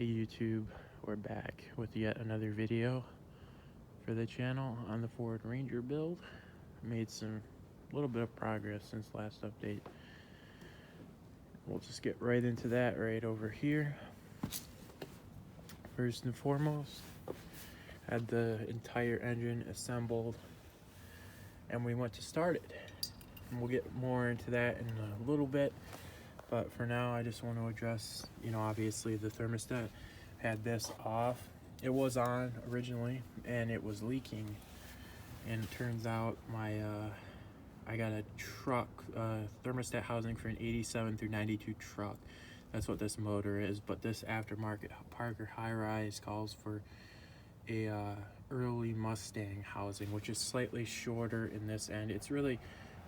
Hey YouTube, we're back with yet another video for the channel on the Ford Ranger build. Made some little bit of progress since last update. We'll just get right into that right over here. First and foremost, had the entire engine assembled and we went to start it. And we'll get more into that in a little bit, but for now I just want to address, obviously the thermostat had this off. It was on originally and it was leaking, and it turns out I got a truck thermostat housing for an 87 through 92 truck. That's what this motor is, but this aftermarket Parker high-rise calls for a early Mustang housing, which is slightly shorter in this end. It's really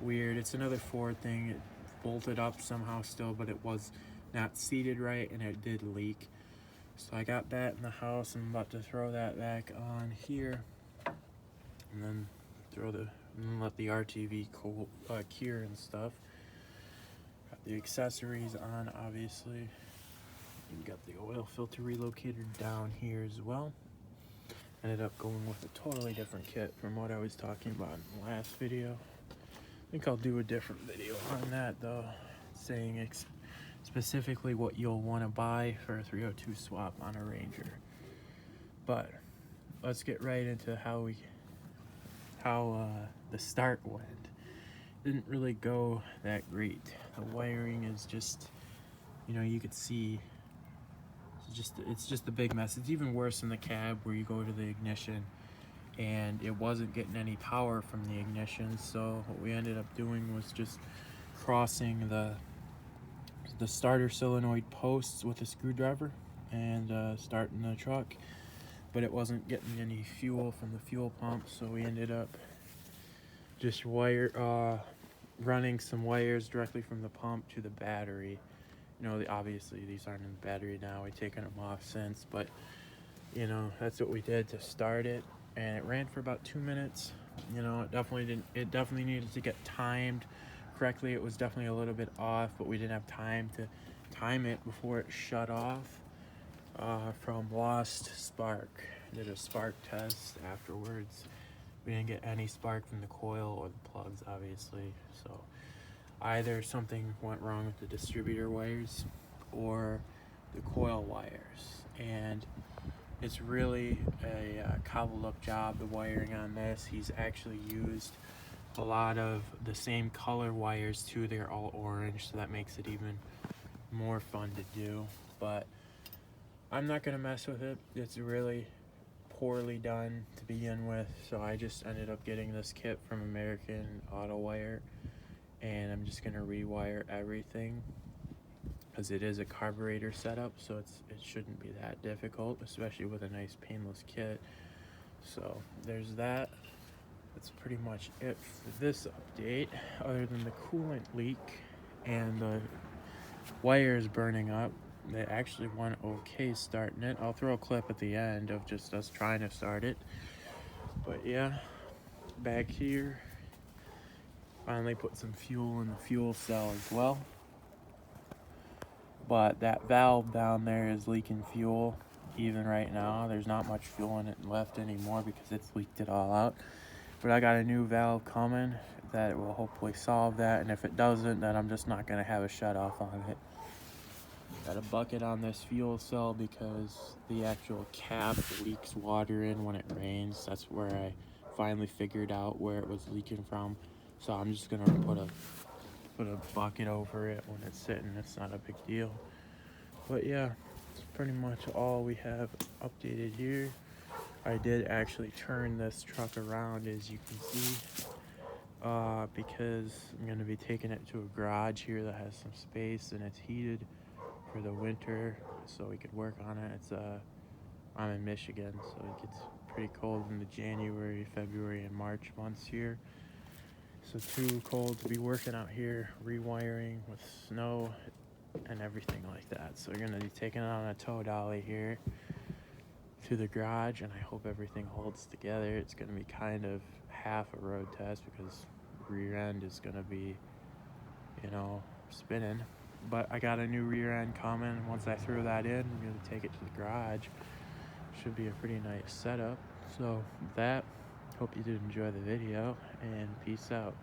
weird. It's another Ford thing. It bolted up somehow still, but it was not seated right and it did leak. So I got that in the house. I'm about to throw that back on here and then let the RTV cure and stuff. Got the accessories on, obviously. You got the oil filter relocator down here as well. Ended up going with a totally different kit from what I was talking about in the last video. I think I'll do a different video on that though, saying specifically what you'll want to buy for a 302 swap on a Ranger. But let's get right into how the start went. Didn't really go that great. The wiring is just, you could see it's just a big mess. It's even worse in the cab where you go to the ignition and it wasn't getting any power from the ignition. So what we ended up doing was just crossing the starter solenoid posts with a screwdriver and starting the truck, but it wasn't getting any fuel from the fuel pump, so we ended up just running some wires directly from the pump to the battery. Obviously these aren't in the battery now, we've taken them off since, but that's what we did to start it, and it ran for about 2 minutes. It definitely needed to get timed correctly. It was definitely a little bit off, but we didn't have time to time it before it shut off from lost spark. Did a spark test afterwards. We didn't get any spark from the coil or the plugs, obviously, so either something went wrong with the distributor wires or the coil wires, and it's really a cobbled up job, the wiring on this. He's actually used a lot of the same color wires too. They're all orange, so that makes it even more fun to do, but I'm not gonna mess with it. It's really poorly done to begin with, so I just ended up getting this kit from American Auto Wire, and I'm just gonna rewire everything because it is a carburetor setup, so it shouldn't be that difficult, especially with a nice painless kit. So there's that. That's pretty much it for this update, other than the coolant leak and the wires burning up. They actually went okay starting it. I'll throw a clip at the end of just us trying to start it. But yeah, back here, finally put some fuel in the fuel cell as well. But that valve down there is leaking fuel even right now. There's not much fuel in it left anymore because it's leaked it all out. But I got a new valve coming that will hopefully solve that, and if it doesn't, then I'm just not gonna have a shut off on it. Got a bucket on this fuel cell because the actual cap leaks water in when it rains. That's where I finally figured out where it was leaking from. So I'm just gonna put a bucket over it when it's sitting. It's not a big deal. But yeah, it's pretty much all we have updated here. I did actually turn this truck around, as you can see, because I'm going to be taking it to a garage here that has some space and it's heated for the winter, so we could work on it. I'm in Michigan, so it gets pretty cold in the January, February, and March months here. So too cold to be working out here, rewiring with snow and everything like that. So we're going to be taking it on a tow dolly here to the garage, and I hope everything holds together. It's going to be kind of half a road test because rear end is going to be, spinning. But I got a new rear end coming. Once I throw that in, I'm going to take it to the garage. Should be a pretty nice setup. So with that, hope you did enjoy the video, and peace out.